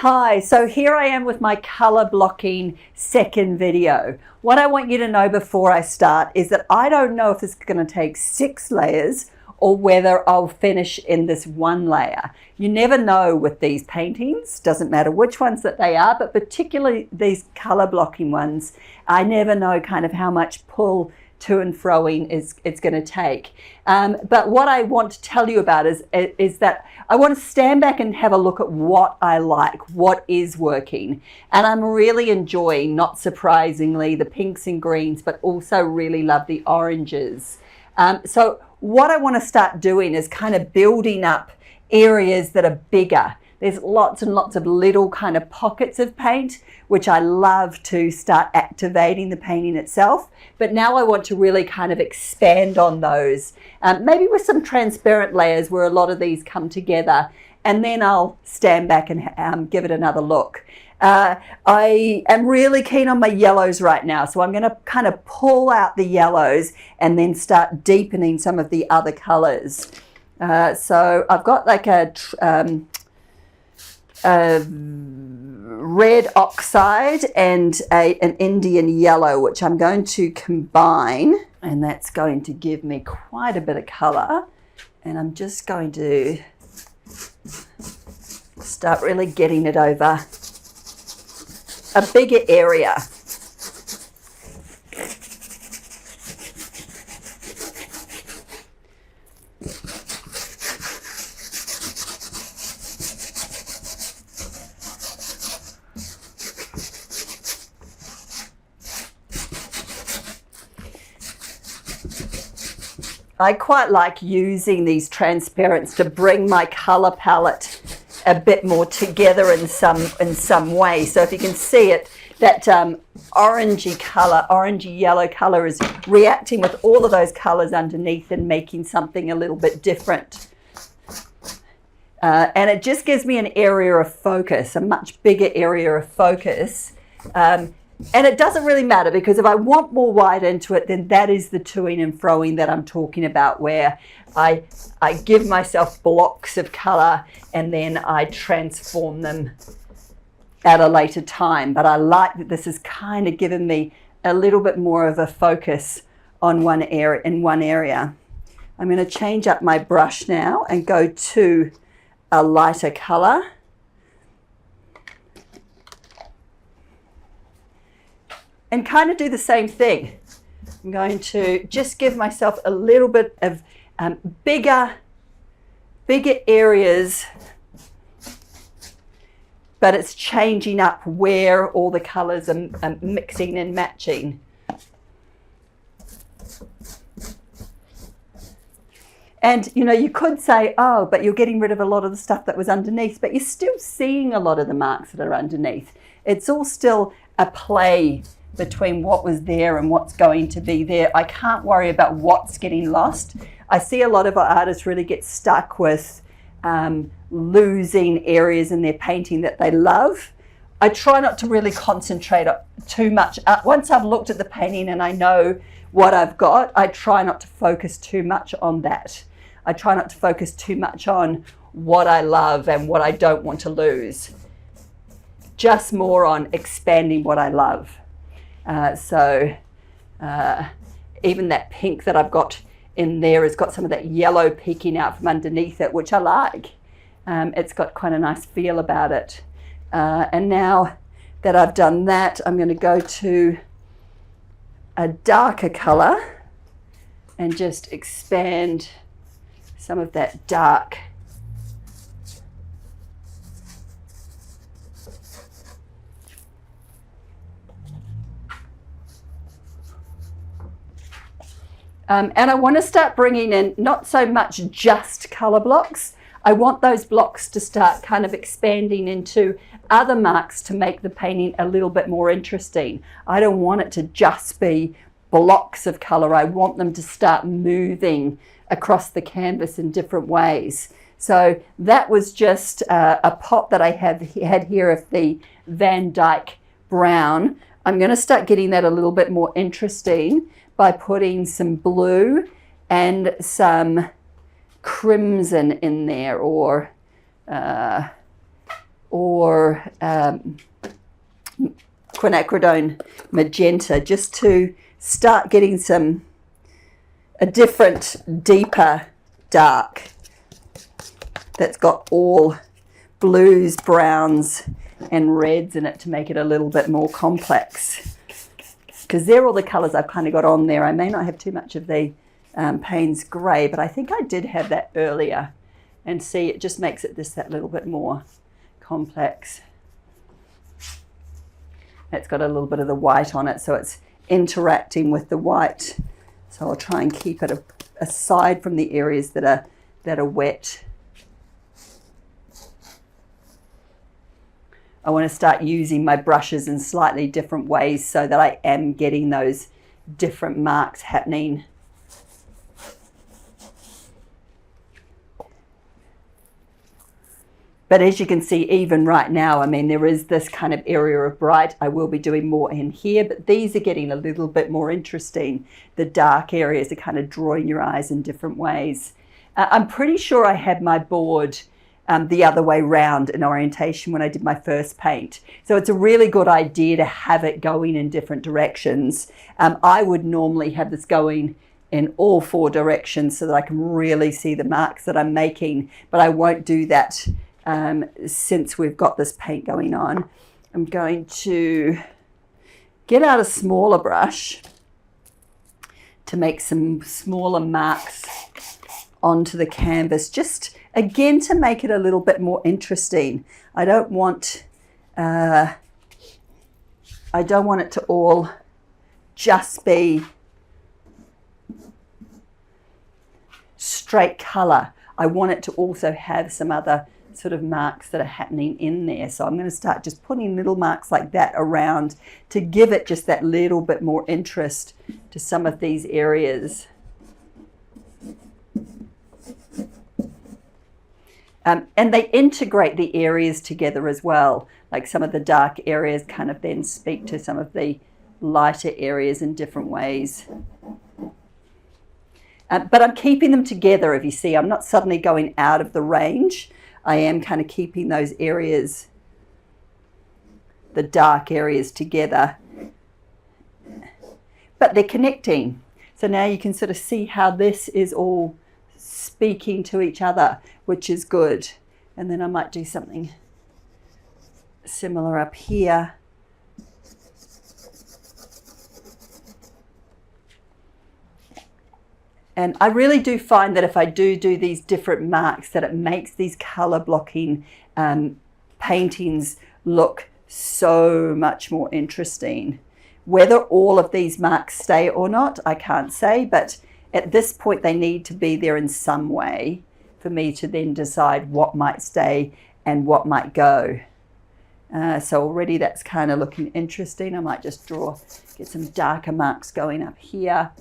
Hi, so here I am with my color blocking second video. What I want you to know before I start is that I don't know if it's going to take 6 layers or whether I'll finish in this 1 layer. You never know with these paintings, doesn't matter which ones that they are, but particularly these color blocking ones, I never know kind of how much pull to and froing it's going to take. But what I want to tell you about is that I want to stand back and have a look at what I like, what is working. And I'm really enjoying, not surprisingly, the pinks and greens, but also really love the oranges. So what I want to start doing is kind of building up areas that are bigger. There's lots and lots of little kind of pockets of paint, which I love to start activating the painting itself. But now I want to really kind of expand on those, maybe with some transparent layers where a lot of these come together. And then I'll stand back and give it another look. I am really keen on my yellows right now, so I'm going to kind of pull out the yellows and then start deepening some of the other colors. So I've got like a red oxide and an Indian yellow, which I'm going to combine, and that's going to give me quite a bit of color. And I'm just going to start really getting it over a bigger area. I quite like using these transparents to bring my color palette a bit more together in some way. So if you can see it, that orangey yellow color is reacting with all of those colors underneath and making something a little bit different. And it just gives me an area of focus, a much bigger area of focus. And it doesn't really matter, because if I want more white into it, then that is the toing and froing that I'm talking about, where I give myself blocks of color and then I transform them at a later time. But I like that this has kind of given me a little bit more of a focus on one area. I'm going to change up my brush now and go to a lighter color. And kind of do the same thing. I'm going to just give myself a little bit of bigger areas, but it's changing up where all the colors are mixing and matching. And you know, you could say, oh, but you're getting rid of a lot of the stuff that was underneath, but you're still seeing a lot of the marks that are underneath. It's all still a play between what was there and what's going to be there. I can't worry about what's getting lost. I see a lot of our artists really get stuck with losing areas in their painting that they love. I try not to really concentrate too much. Once I've looked at the painting and I know what I've got, I try not to focus too much on that. I try not to focus too much on what I love and what I don't want to lose. Just more on expanding what I love. Even that pink that I've got in there has got some of that yellow peeking out from underneath it, which I like. It's got quite a nice feel about it. And now that I've done that, I'm going to go to a darker color and just expand some of that dark. And I want to start bringing in not so much just color blocks. I want those blocks to start kind of expanding into other marks to make the painting a little bit more interesting. I don't want it to just be blocks of color. I want them to start moving across the canvas in different ways. So that was just a pot that I had here of the Van Dyke brown. I'm going to start getting that a little bit more interesting by putting some blue and some crimson in there, or or quinacridone magenta, just to start getting a different, deeper dark that's got all blues, browns, and reds in it to make it a little bit more complex. Because they're all the colours I've kind of got on there. I may not have too much of the Payne's grey, but I think I did have that earlier. And see, it just makes it just that little bit more complex. It's got a little bit of the white on it, so it's interacting with the white. So I'll try and keep it aside from the areas that are wet. I want to start using my brushes in slightly different ways so that I am getting those different marks happening. But as you can see, even right now, I mean, there is this kind of area of bright. I will be doing more in here, but these are getting a little bit more interesting. The dark areas are kind of drawing your eyes in different ways. I'm pretty sure I had my board the other way round in orientation when I did my first paint. So it's a really good idea to have it going in different directions. I would normally have this going in all four directions so that I can really see the marks that I'm making, but I won't do that since we've got this paint going on. I'm going to get out a smaller brush to make some smaller marks onto the canvas, just again to make it a little bit more interesting. I don't want it to all just be straight color. I want it to also have some other sort of marks that are happening in there. So I'm going to start just putting little marks like that around to give it just that little bit more interest to some of these areas. And they integrate the areas together as well. Like some of the dark areas kind of then speak to some of the lighter areas in different ways. But I'm keeping them together, if you see. I'm not suddenly going out of the range. I am kind of keeping those areas, the dark areas, together. But they're connecting. So now you can sort of see how this is all speaking to each other, which is good. And then I might do something similar up here. And I really do find that if I do these different marks, that it makes these color blocking paintings look so much more interesting. Whether all of these marks stay or not, I can't say, but at this point they need to be there in some way for me to then decide what might stay and what might go. So already that's kind of looking interesting. I might just get some darker marks going up here.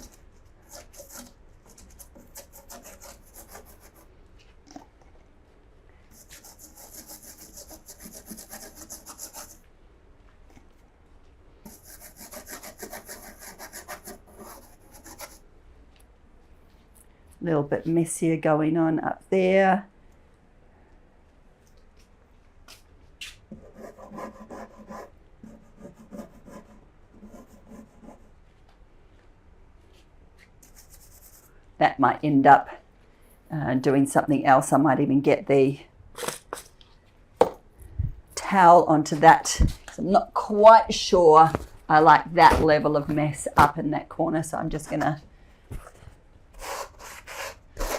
A little bit messier going on up there. That might end up doing something else. I might even get the towel onto that. So I'm not quite sure I like that level of mess up in that corner, so I'm just going to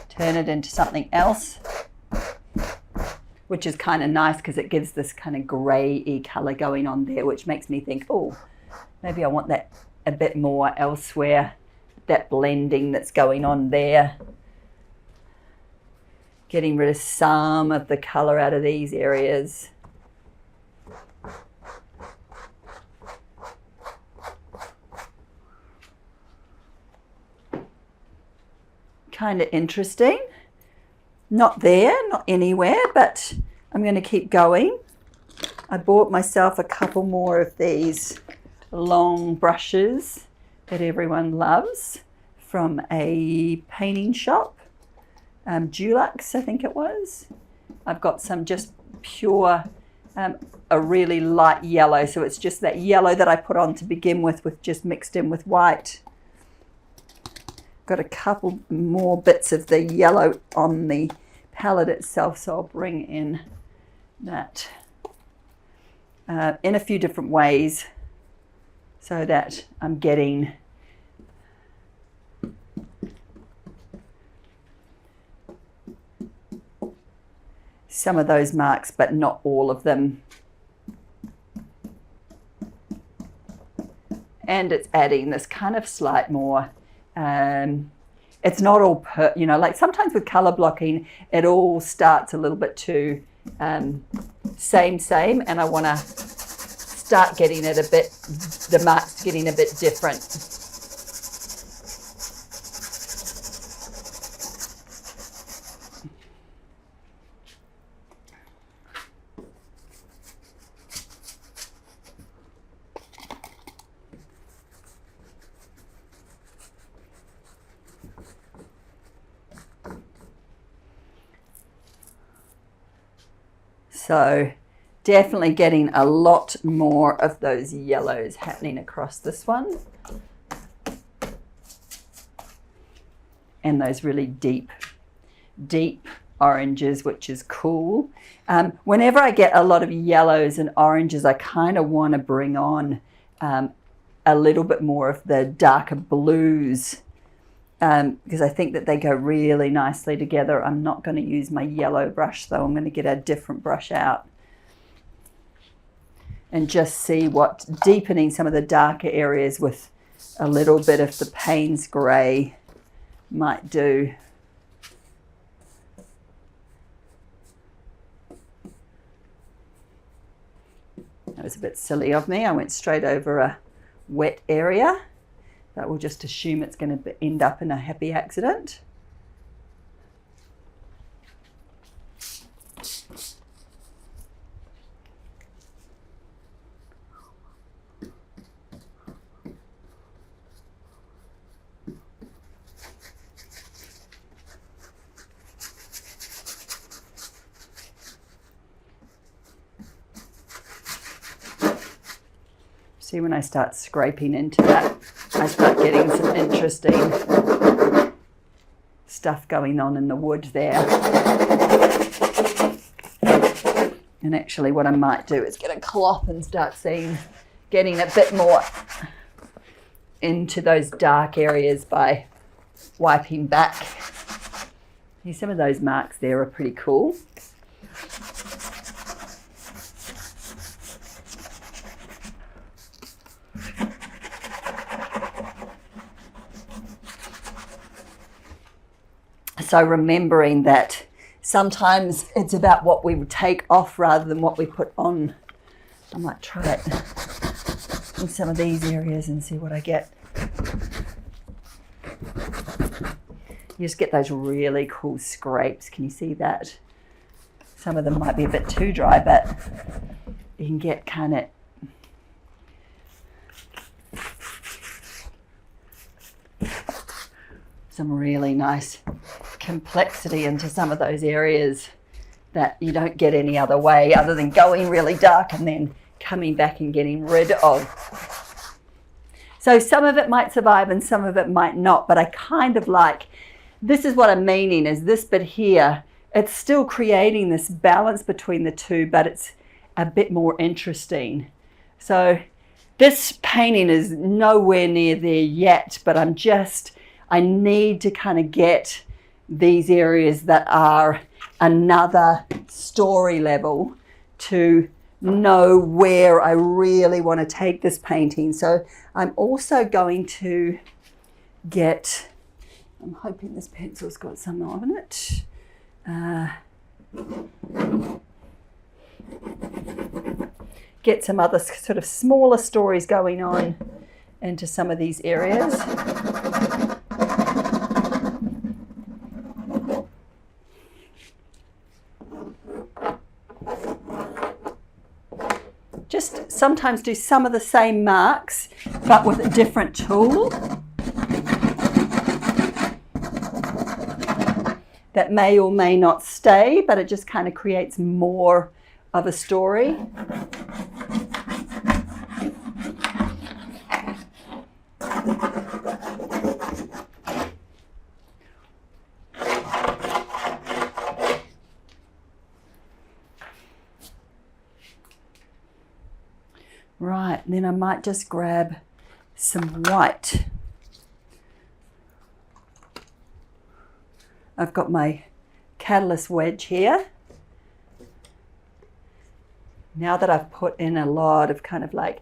turn it into something else, which is kind of nice because it gives this kind of grey-y colour going on there, which makes me think, oh, maybe I want that a bit more elsewhere, that blending that's going on there. Getting rid of some of the colour out of these areas. Kind of interesting. Not there, not anywhere, but I'm going to keep going. I bought myself a couple more of these long brushes that everyone loves from a painting shop, Dulux, I think it was. I've got some just pure a really light yellow. So it's just that yellow that I put on to begin with just mixed in with white. Got a couple more bits of the yellow on the palette itself, so I'll bring in that in a few different ways so that I'm getting some of those marks, but not all of them. And it's adding this kind of slight more, it's not all, you know, like sometimes with color blocking, it all starts a little bit too same, and I want to start getting it a bit, the marks getting a bit different. So definitely getting a lot more of those yellows happening across this one. And those really deep oranges, which is cool. Whenever I get a lot of yellows and oranges, I kind of want to bring on a little bit more of the darker blues, because I think that they go really nicely together. I'm not going to use my yellow brush though. I'm going to get a different brush out and just see what deepening some of the darker areas with a little bit of the Payne's grey might do. That was a bit silly of me. I went straight over a wet area. But we'll just assume it's going to end up in a happy accident. See, when I start scraping into that, I start getting some interesting stuff going on in the wood there. And actually what I might do is get a cloth and start getting a bit more into those dark areas by wiping back. See, some of those marks there are pretty cool. So remembering that sometimes it's about what we take off rather than what we put on. I might try it in some of these areas and see what I get. You just get those really cool scrapes. Can you see that? Some of them might be a bit too dry, but you can get kind of some really nice complexity into some of those areas that you don't get any other way other than going really dark and then coming back and getting rid of. So some of it might survive and some of it might not, but I kind of like, this is what I'm meaning is this bit here, it's still creating this balance between the two, but it's a bit more interesting. So this painting is nowhere near there yet, but I need to kind of get these areas that are another story level to know where I really want to take this painting. So I'm also going to get, I'm hoping this pencil's got some on it. Get some other sort of smaller stories going on into some of these areas. Just sometimes do some of the same marks, but with a different tool. That may or may not stay, but it just kind of creates more of a story. Right, then I might just grab some white. I've got my catalyst wedge here. Now that I've put in a lot of kind of like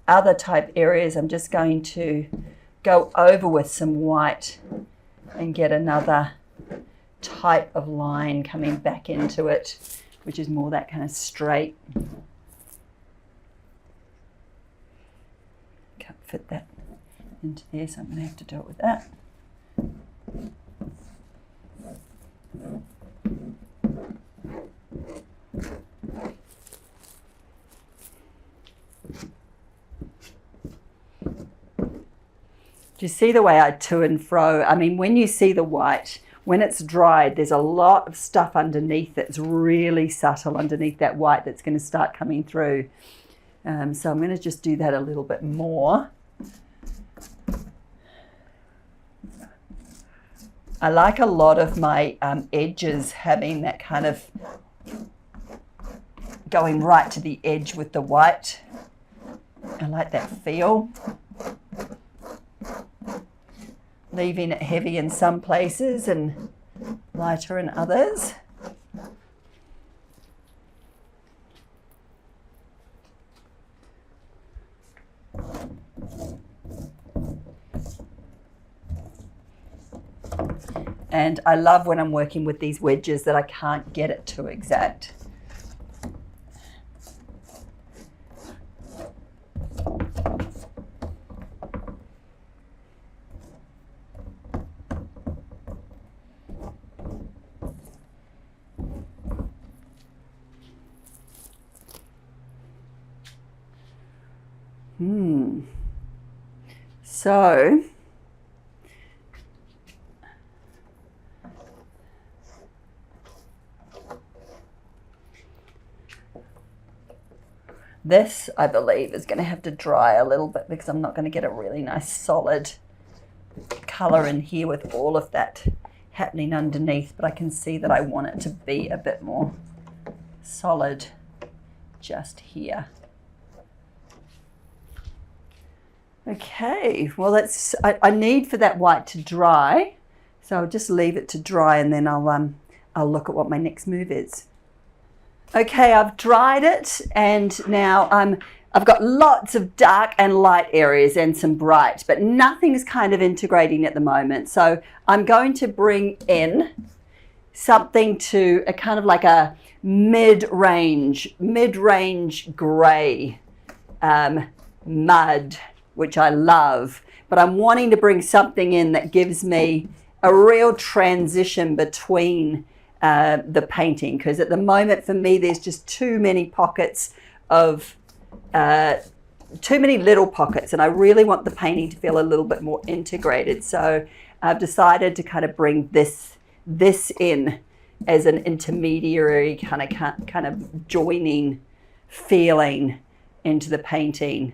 other type areas, I'm just going to go over with some white and get another type of line coming back into it, which is more that kind of straight. Can't fit that into there, so I'm going to have to do it with that. Do you see the way I to and fro? I mean, when you see the white, when it's dried, there's a lot of stuff underneath that's really subtle underneath that white that's going to start coming through. So I'm going to just do that a little bit more. I like a lot of my edges having that kind of going right to the edge with the white. I like that feel. Leaving it heavy in some places and lighter in others. And I love when I'm working with these wedges that I can't get it too exact. So this, I believe, is going to have to dry a little bit because I'm not going to get a really nice solid color in here with all of that happening underneath, but I can see that I want it to be a bit more solid just here. Okay, well that's, I need for that white to dry, so I'll just leave it to dry and then I'll look at what my next move is. Okay, I've dried it and now I've got lots of dark and light areas and some bright, but nothing's kind of integrating at the moment. So I'm going to bring in something to a kind of like a mid-range gray mud, which I love, but I'm wanting to bring something in that gives me a real transition between the painting, because at the moment for me there's just too many pockets of too many little pockets, and I really want the painting to feel a little bit more integrated. So I've decided to kind of bring this in as an intermediary kind of joining feeling into the painting.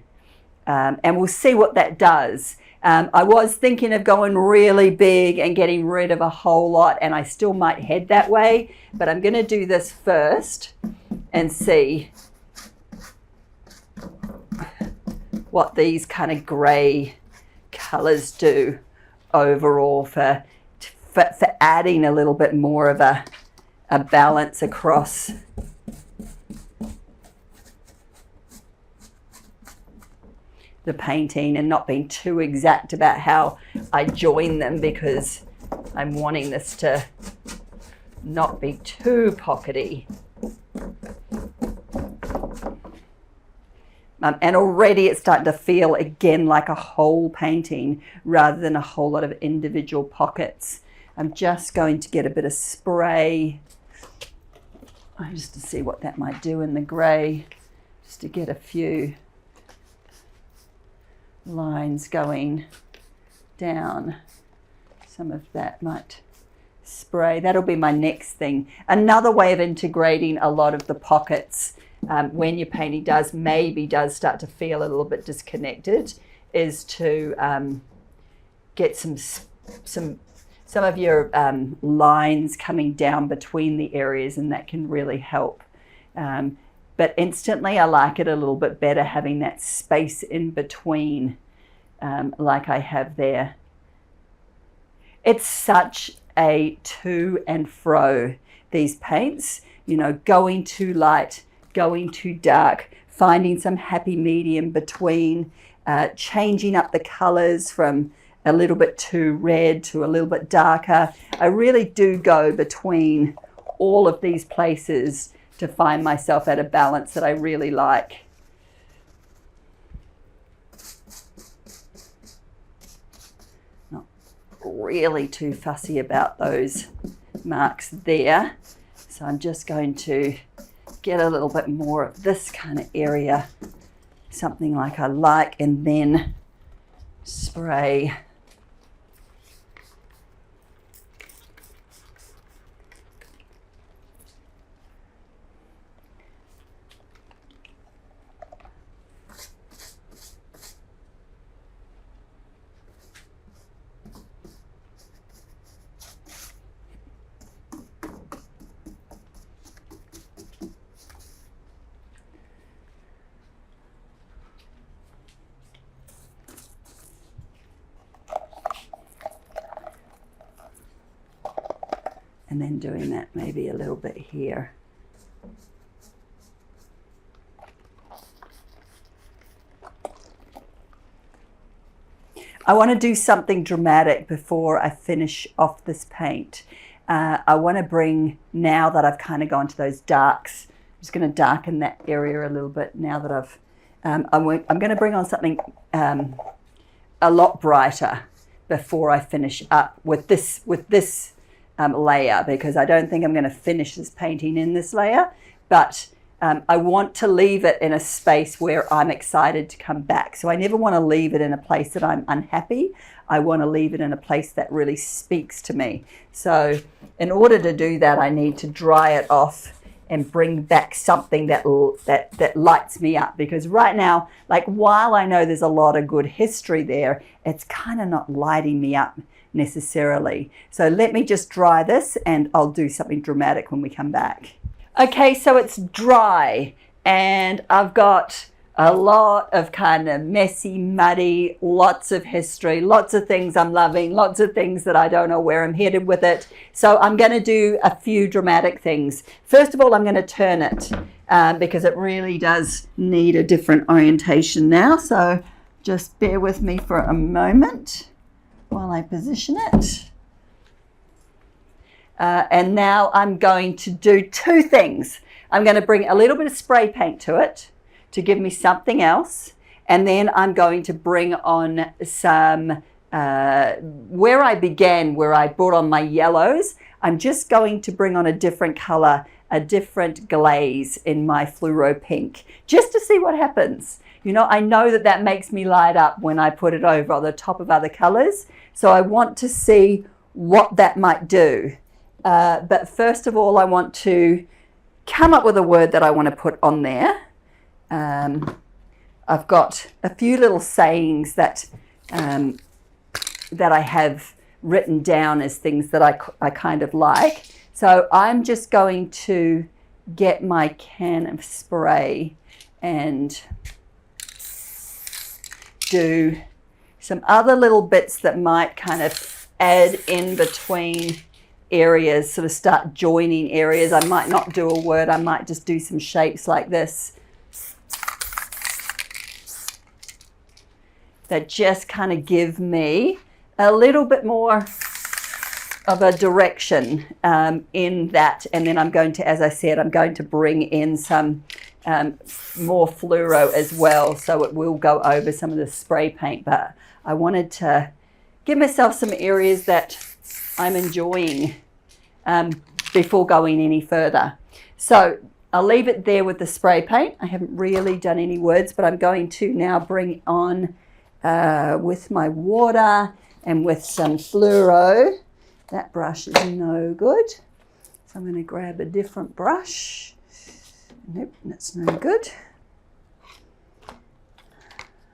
And we'll see what that does. I was thinking of going really big and getting rid of a whole lot, and I still might head that way, but I'm going to do this first and see what these kind of grey colours do overall for adding a little bit more of a balance across the painting and not being too exact about how I join them, because I'm wanting this to not be too pockety. And already it's starting to feel again like a whole painting rather than a whole lot of individual pockets. I'm just going to get a bit of spray just to see what that might do in the grey, just to get a few lines going down. Some of that might spray. That'll be my next thing. Another way of integrating a lot of the pockets when your painting maybe does start to feel a little bit disconnected, is to get some of your lines coming down between the areas, and that can really help. But instantly I like it a little bit better having that space in between, like I have there. It's such a to and fro, these paints, you know, going too light, going too dark, finding some happy medium between, changing up the colors from a little bit too red to a little bit darker. I really do go between all of these places to find myself at a balance that I really like. Not really too fussy about those marks there. So I'm just going to get a little bit more of this kind of area, something like I like, and then spray. And then doing that maybe a little bit here. I want to do something dramatic before I finish off this paint. I want to bring, now that I've kind of gone to those darks, I'm just going to darken that area a little bit now that I'm going to bring on something a lot brighter before I finish up with this layer, because I don't think I'm going to finish this painting in this layer, but I want to leave it in a space where I'm excited to come back. So I never want to leave it in a place that I'm unhappy. I want to leave it in a place that really speaks to me. So in order to do that, I need to dry it off and bring back something that lights me up, because right now, like, while I know there's a lot of good history there, it's kind of not lighting me up necessarily. So let me just dry this and I'll do something dramatic when we come back. Okay, so it's dry and I've got a lot of kind of messy, muddy, lots of history, lots of things I'm loving, lots of things that I don't know where I'm headed with it. So I'm going to do a few dramatic things. First of all, I'm going to turn it because it really does need a different orientation now. So just bear with me for a moment while I position it. And now I'm going to do two things. I'm going to bring a little bit of spray paint to it to give me something else. And then I'm going to bring on some, where I began, where I brought on my yellows, I'm just going to bring on a different color, a different glaze in my fluoro pink, just to see what happens. You know, I know that makes me light up when I put it over on the top of other colors. So I want to see what that might do. But first of all, I want to come up with a word that I want to put on there. I've got a few little sayings that I have written down as things that I kind of like. So I'm just going to get my can of spray and do some other little bits that might kind of add in between areas, sort of start joining areas. I might not do a word, I might just do some shapes like this that just kind of give me a little bit more of a direction in that. And then I'm going to, as I said, I'm going to bring in some more fluoro as well, so it will go over some of the spray paint. But I wanted to give myself some areas that I'm enjoying before going any further. So I'll leave it there with the spray paint. I haven't really done any words, but I'm going to now bring on with my water and with some fluoro. That brush is no good, so I'm going to grab a different brush Nope, that's no good.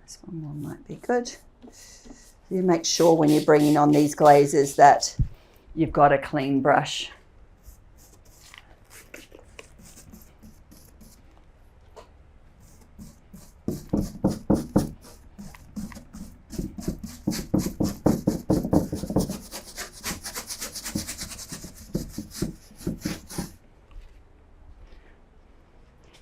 This one more might be good. You make sure when you're bringing on these glazes that you've got a clean brush.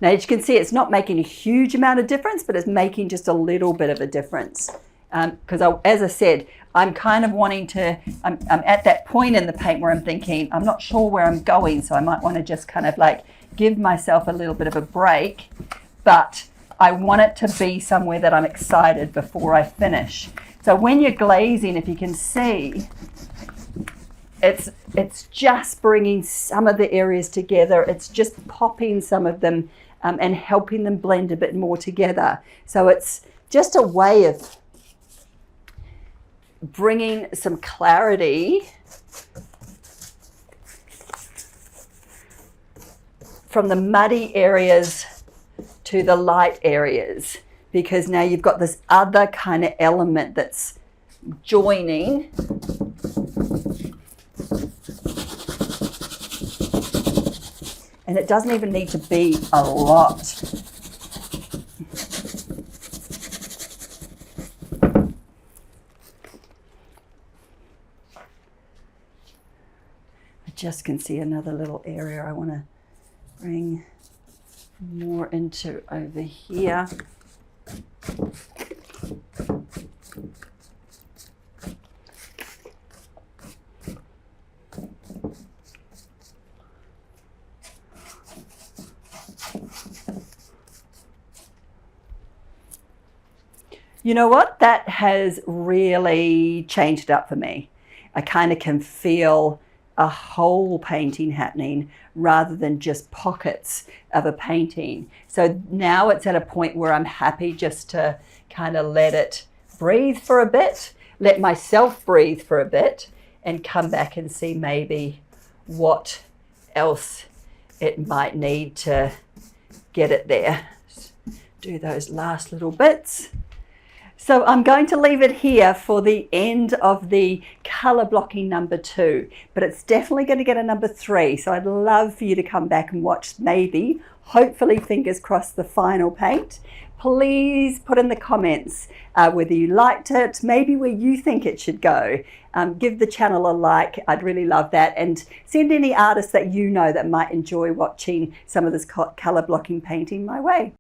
Now, as you can see, it's not making a huge amount of difference, but it's making just a little bit of a difference. Because as I said, I'm kind of wanting to, I'm at that point in the paint where I'm thinking, I'm not sure where I'm going, so I might want to just kind of like give myself a little bit of a break, but I want it to be somewhere that I'm excited before I finish. So when you're glazing, if you can see, it's just bringing some of the areas together. It's just popping some of them and helping them blend a bit more together. So it's just a way of bringing some clarity from the muddy areas to the light areas, because now you've got this other kind of element that's joining. And it doesn't even need to be a lot. I just can see another little area I want to bring more into over here. You know what? That has really changed it up for me. I kind of can feel a whole painting happening rather than just pockets of a painting. So now it's at a point where I'm happy just to kind of let it breathe for a bit, let myself breathe for a bit, and come back and see maybe what else it might need to get it there. Do those last little bits. So I'm going to leave it here for the end of the color blocking number 2, but it's definitely going to get a number 3. So I'd love for you to come back and watch, maybe, hopefully, fingers crossed, the final paint. Please put in the comments whether you liked it, maybe where you think it should go. Give the channel a like. I'd really love that. And send any artists that you know that might enjoy watching some of this color blocking painting my way.